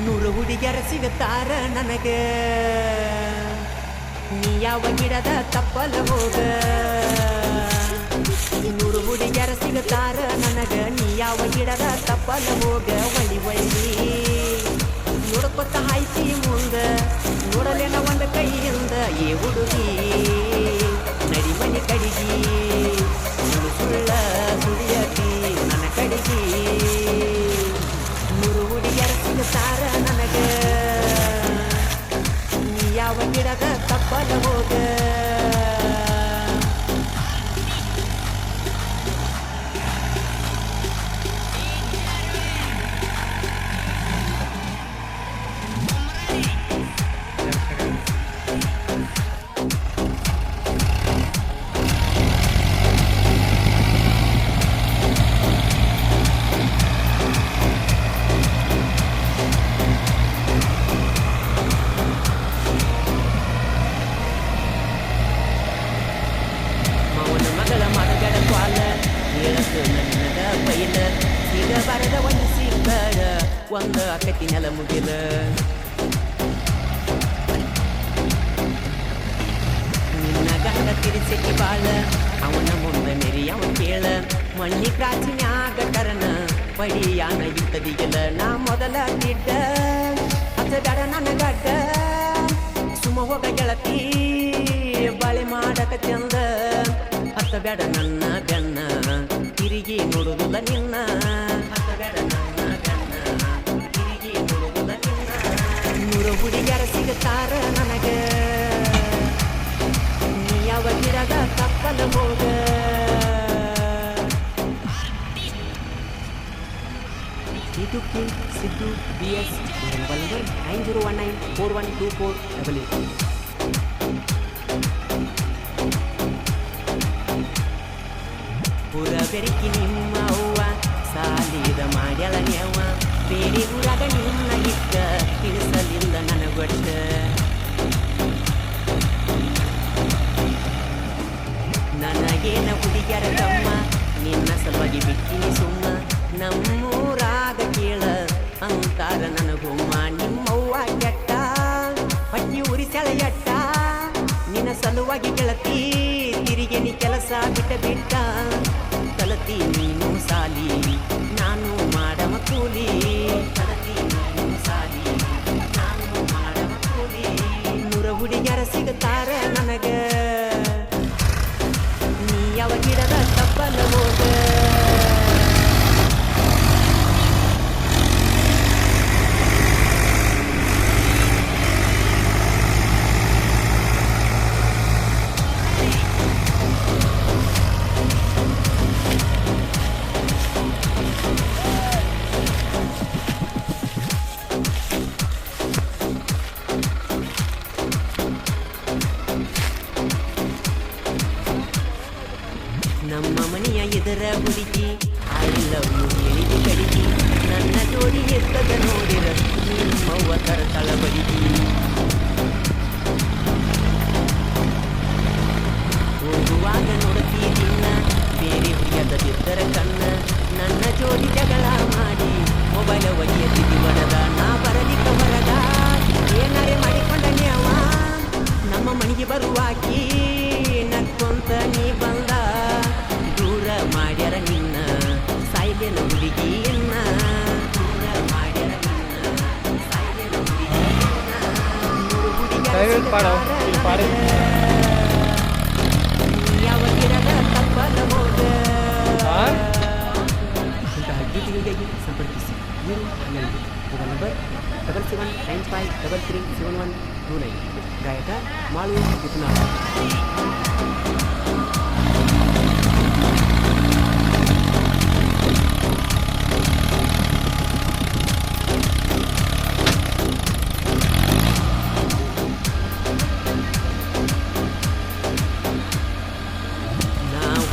ನೂರು ಹುಡುಗಿಯರ ಸಿಗುತ್ತಾರ ನನಗ, ನೀ ಯಾವ ಗಿಡದ ತಪ್ಪಲ ಹೋಗ. ನೂರು ಹುಡುಗಿಯರ ಸಿಗುತ್ತಾರ ನನಗ, ನೀ ಯಾವ ಗಿಡದ ತಪ್ಪಲ ಹೋಗ. ಒಳ್ಳಿ ಒಳ್ಳಿ ನೋಡ್ಕೊತ ಹಾಯ್ತಿ ಮುಂದ, ನೋಡಲೇನ ಒಂದ ಕೈಯಿಂದ. ಏ ಹುಡುಗಿ ನಡಿ ಮನೆ ಕಡಿಗಿ, ಸುಳ್ಳ ಸುಳಿಯತಿ ನನ್ನ ಕಡಿಗಿ. ನೂರು ಹುಡುಗಿಯರ ಸಿಗುತ್ತಾರ ನನಗ, ನೀ ಯಾವ ಗಿಡದ ತಪ್ಪಲ ಹೋಗ. ಬರದ ಒಂದು ಸಿಕ್ಕರ ಒಂದು ಅಕ್ಕತಿ ನೆಲ ಮುಗಿಲ. ನಿನ್ನ ಗಂಡ ತಿರಿಸಿಕ್ಕಿ ಬಾಳ, ಅವನ ಮುಂದೆ ಮೆರಿ ಅವನ್ ಕೇಳ. ಮಣ್ಣಿ ಕ್ರಾಚಿನ್ಯಾಗ ಕರನ ಪಡಿಯಾನ ಇತ್ತದಿಗಿಲ್ಲ. ನಾ ಮೊದಲ ಗಿಡ್ಡ ಹಚ್ಚಬೇಡ ನನ್ನ ಗಡ್ಡ, ಸುಮ್ಮ ಹೋಗ ಗೆಳತಿ ಬಳೆ ಮಾಡಕ ಚಂದ. ಹತ್ತಬೇಡ ನನ್ನ ಬೆನ್ನ, ತಿರುಗಿ ನೋಡುವುದಿಲ್ಲ ನಿನ್ನ. ನೂರು ಹುಡುಗಿಯರ ಸಿಗುತ್ತಾರ ನನಗ, ನೀ ಯಾವ ಗಿಡದ ತಪ್ಪಲ ಹೋಗ. T2K Sidhu BS mobile number 9019412488. ಪುರ ಬೆರಕಿ ನಿಮ್ಮ ಅವ್ವ ಸಾಲಿದ ಮಾಡ್ಯಾಳ ನ್ಯವ್ವ. ಬೇರೆ ಊರಾಗ ನಿನ್ನ ಇಟ್ಟ ತಿಳಿಸಲಿಲ್ಲ ನನಗೊಟ್ಟ. ನನಗೇನ ಹುಡುಗ್ಯಾರ ತಮ್ಮ, ನಿನ್ನ ಸಲುವಾಗಿ ಬಿಟ್ಟಿನಿ ಸುಮ್ಮ. ನಮ್ಮೂರಾಗ ಕೇಳ ಅಂತಾರ ನನಗುಮ್ಮ. ನಿಮ್ಮವ್ವ ಕೆಟ್ಟ ಹೊಟ್ಟಿ ಉರಿಸಳ ಎಟ್ಟ, ನಿನ್ನ ಸಲುವಾಗಿ ಗೆಳತಿ ತಿರುಗಿ ನೀ ಕೆಲಸ ಬಿಟ್ಟ. ಕಲತಿ ನೀನು ಸಾಲಿ, ನಾನು ಮಾಡವ ಕೂಲಿ. ಕಲತಿ ನೀನು ಸಾಲಿ, ನಾನು ಮಾಡವ ಕೂಲಿ. ನೂರ ಹುಡುಗ್ಯಾರ ಸಿಗುತ್ತಾರ ನನಗ, ನೀ ಯಾವ ಗಿಡದ ತಪ್ಪಲ ಹೋಗ. ನಮ್ಮ ಮನೆಯ ಎದರ ಹುಡುಗಿ ಐ ಲವ್ ಯು ಹೇಳಿದ ಕಡಿಗಿ. ನನ್ನ ಜೋಡಿ ಎತ್ತದ ನೋಡಿರ ನಿಮ್ಮವ್ವ ತರತಳ ಬಡಿಗಿ. ಹೋಗುವಾಗ ನೋಡುತ್ತೀರಿನ್ನ ಬೇರೆ ಹುಡುಗದಿದ್ದರ ಕಣ್ಣ. ನನ್ನ ಜೋಡಿ ಜಗಳ ಮಾಡಿ ಮೊಬೈಲ ಒಗೆಯದಿದ್ದು ಬಡದ. ನಾ ಬರಲಿಕ್ಕ ಹೊರಗ ಏನಾರೇ ಮಾಡಿಕೊಂಡ ನ್ಯಾವ. ನಮ್ಮ ಮನೆಗೆ ಬರುವಾಕಿ ನಕ್ಕೊಂತ ನೀ ಬಂದ. ದೂರ ಮಾಡ್ಯಾರ ನಿನ್ನ ಸಾಯ್ಲೆನ ಹುಡುಗಿಯನ್ನ. ದೂರ ಮಾಡ್ಯಾರ ನಿನ್ನ ಸಾಯ್ಲೆನ ಹುಡುಗಿಯನ್ನ. ನೂರು ಹುಡುಗಿಯರ ಯಾವ ಗಿಡದ ತಪ್ಪಲ ಹೋಗ. ಇಂತಹ ಗೀತೆಗಳಿಗಾಗಿ ಸಂಪರ್ಕಿಸಿ. ನೀವು ಹಂಗಲ್ಲಿ ಮೊಬೈಲ್ ನಂಬರ್ 7795337129. ಗಾಯಕ ಮಾಳು ವಿಶ್ವನಾಥ್.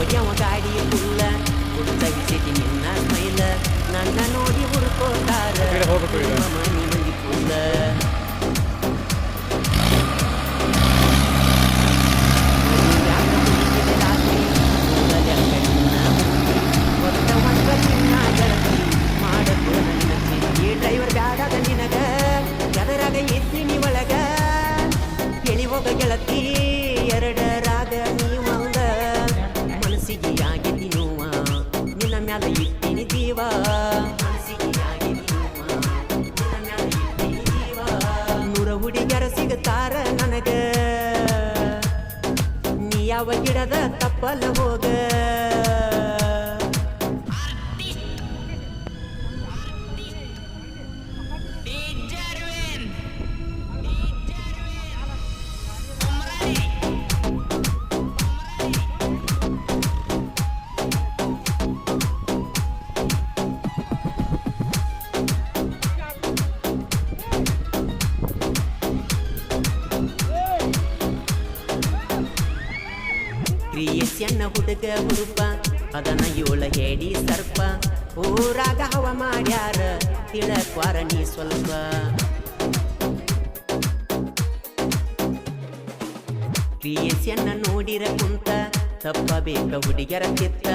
ಒಯ್ಯವ ಗಾಡಿಯ ಕುಲ್ಲ ಹುಡುಗ ವಿಸಿಟಿ ನಿನ್ನ ಸ್ಮೈಲ. ನನ್ನ ನೋಡಿ ಹುಡುಕೋತಾರ ಮನಿ ಮಂದಿ ಕುಲ್ಲ. ರಾತ್ರಿ ಹೋಗ ಗೆಳತಿ ಎರಡರಾಗ ನೀ ಒಂದ ಮನಸ್ಸಿಗೆ ಆಗೈತಿ ನೋವ ನಿನ್ನ ಮ್ಯಾಲ ಇಟ್ಟಿನಿ ಜೀವ ಮನಸ್ಸಿಗೆ ಆಗೈತಿ ನೋವ ನಿನ್ನ ಮ್ಯಾಲ ಇಟ್ಟಿನಿ ಜೀವ ನೂರ ಹುಡುಗರ ಸಿಗತಾರ ನನಗ ನೀ ಯಾವ ಗಿಡದ ತಪ್ಪಲ್ಲ ಹೋಗ ಕ್ರಿಯೆಯನ್ನ ಹುಡುಗ ಹುರುಪ ಅದನ್ನ ಏಳ ಹೇಡಿ ಸರ್ಪ ಊರಾಗ ಹವ ಮಾಡ್ಯಾರ ತಿಳಕ್ವಾರ ನೀ ಸ್ವಲ್ಪ ಕ್ರಿಯೆಯನ್ನ ನೋಡಿರ ಕುಂತ ತಪ್ಪಬೇಕ ಹುಡುಗರ ಚಿತ್ತ